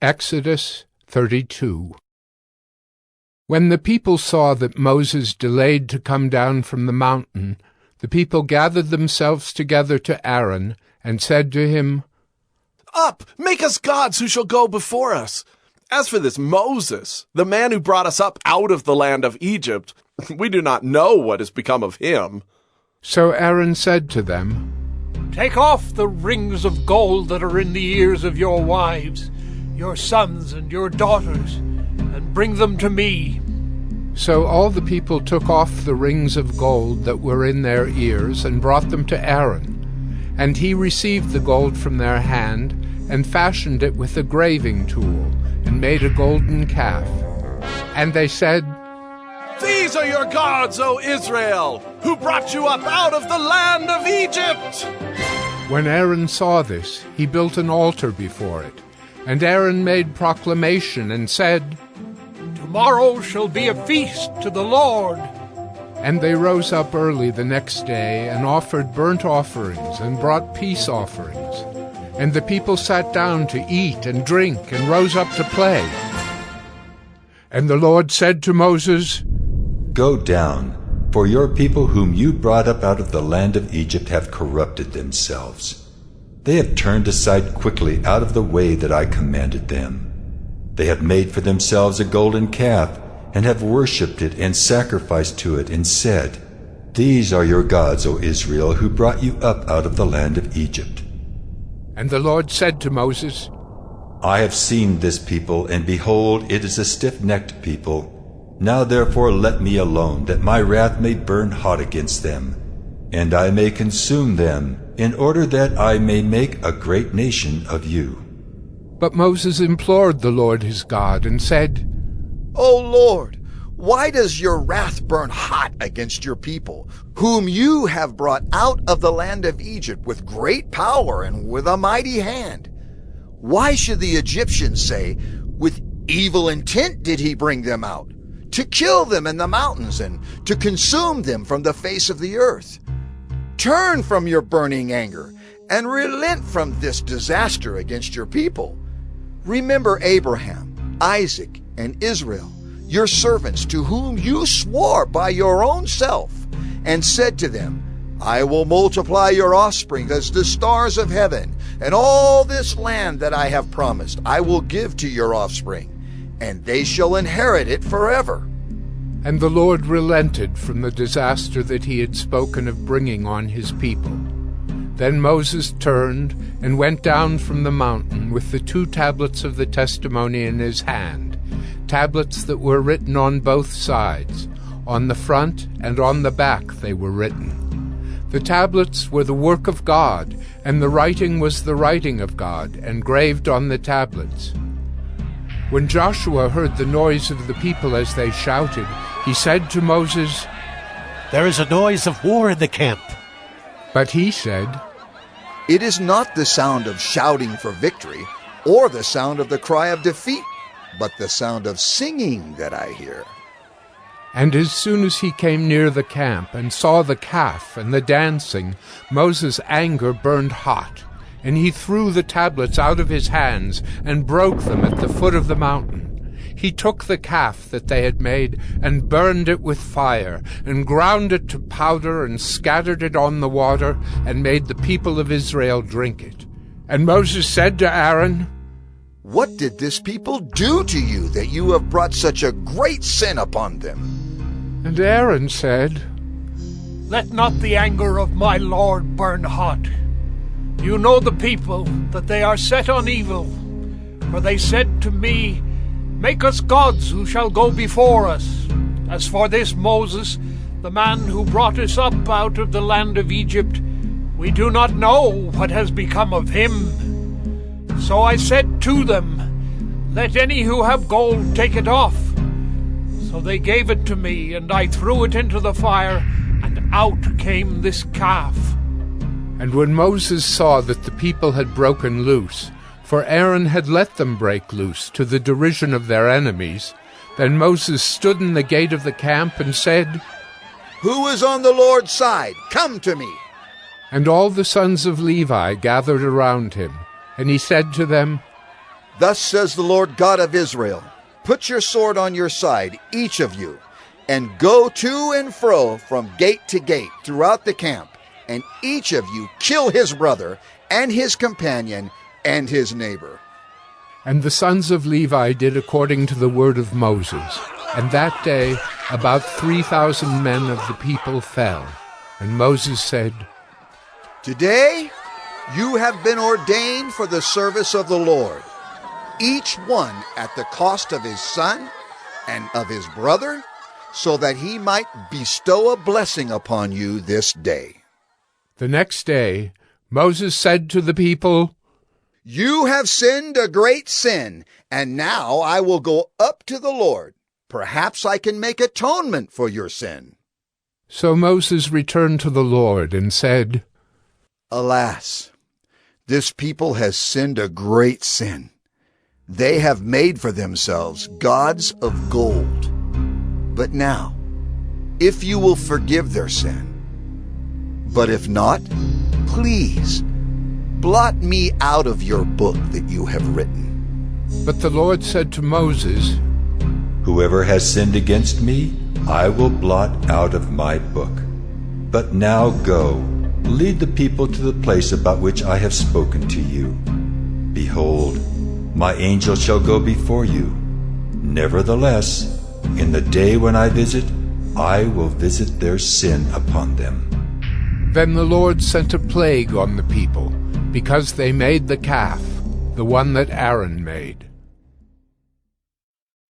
Exodus 32. When the people saw that Moses delayed to come down from the mountain, the people gathered themselves together to Aaron and said to him, "Up, make us gods who shall go before us. As for this Moses, the man who brought us up out of the land of Egypt, we do not know what has become of him." So Aaron said to them, "Take off the rings of gold that are in the ears of your wives, your sons and your daughters, and bring them to me." So all the people took off the rings of gold that were in their ears and brought them to Aaron. And he received the gold from their hand and fashioned it with a graving tool and made a golden calf. And they said, "These are your gods, O Israel, who brought you up out of the land of Egypt." When Aaron saw this, he built an altar before it. And Aaron made proclamation and said, "Tomorrow shall be a feast to the Lord." And they rose up early the next day and offered burnt offerings and brought peace offerings. And the people sat down to eat and drink and rose up to play. And the Lord said to Moses, "Go down, for your people whom you brought up out of the land of Egypt have corrupted themselves. They have turned aside quickly out of the way that I commanded them. They have made for themselves a golden calf, and have worshipped it and sacrificed to it, and said, 'These are your gods, O Israel, who brought you up out of the land of Egypt.'" And the Lord said to Moses, "I have seen this people, and behold, it is a stiff-necked people. Now therefore let me alone, that my wrath may burn hot against them, and I may consume them, in order that I may make a great nation of you." But Moses implored the Lord his God and said, "O Lord, why does your wrath burn hot against your people, whom you have brought out of the land of Egypt with great power and with a mighty hand? Why should the Egyptians say, 'With evil intent did he bring them out, to kill them in the mountains and to consume them from the face of the earth'? Turn from your burning anger and relent from this disaster against your people. Remember Abraham, Isaac, and Israel, your servants, to whom you swore by your own self, and said to them, 'I will multiply your offspring as the stars of heaven, and all this land that I have promised I will give to your offspring, and they shall inherit it forever.'" And the Lord relented from the disaster that he had spoken of bringing on his people. Then Moses turned and went down from the mountain with the 2 tablets of the testimony in his hand, tablets that were written on both sides. On the front and on the back they were written. The tablets were the work of God, and the writing was the writing of God, engraved on the tablets. When Joshua heard the noise of the people as they shouted, he said to Moses, "There is a noise of war in the camp." But he said, "It is not the sound of shouting for victory, or the sound of the cry of defeat, but the sound of singing that I hear." And as soon as he came near the camp and saw the calf and the dancing, Moses' anger burned hot, and he threw the tablets out of his hands and broke them at the foot of the mountain. He took the calf that they had made and burned it with fire, and ground it to powder and scattered it on the water, and made the people of Israel drink it. And Moses said to Aaron, "What did this people do to you that you have brought such a great sin upon them?" And Aaron said, "Let not the anger of my Lord burn hot. You know the people, that they are set on evil. For they said to me, 'Make us gods who shall go before us.' As for this Moses, the man who brought us up out of the land of Egypt, we do not know what has become of him. So I said to them, 'Let any who have gold take it off.' So they gave it to me, and I threw it into the fire, and out came this calf." And when Moses saw that the people had broken loose, for Aaron had let them break loose to the derision of their enemies, then Moses stood in the gate of the camp and said, "Who is on the Lord's side? Come to me." And all the sons of Levi gathered around him, and he said to them, Thus says the Lord God of Israel, put your sword on your side, each of you, and go to and fro from gate to gate throughout the camp, and each of you kill his brother and his companion and his neighbor. And the sons of Levi did according to the word of Moses. And that day about 3,000 men of the people fell. And Moses said, Today you have been ordained for the service of the Lord, each one at the cost of his son and of his brother, so that he might bestow a blessing upon you this day. The next day Moses said to the people, You have sinned a great sin, and now I will go up to the Lord. Perhaps I can make atonement for your sin. So Moses returned to the Lord and said, Alas, this people has sinned a great sin. They have made for themselves gods of gold. But now, if you will forgive their sin, but if not, please blot me out of your book that you have written. But the Lord said to Moses, Whoever has sinned against me, I will blot out of my book. But now go, lead the people to the place about which I have spoken to you. Behold, my angel shall go before you. Nevertheless, in the day when I visit, I will visit their sin upon them. Then the Lord sent a plague on the people, because they made the calf, the one that Aaron made.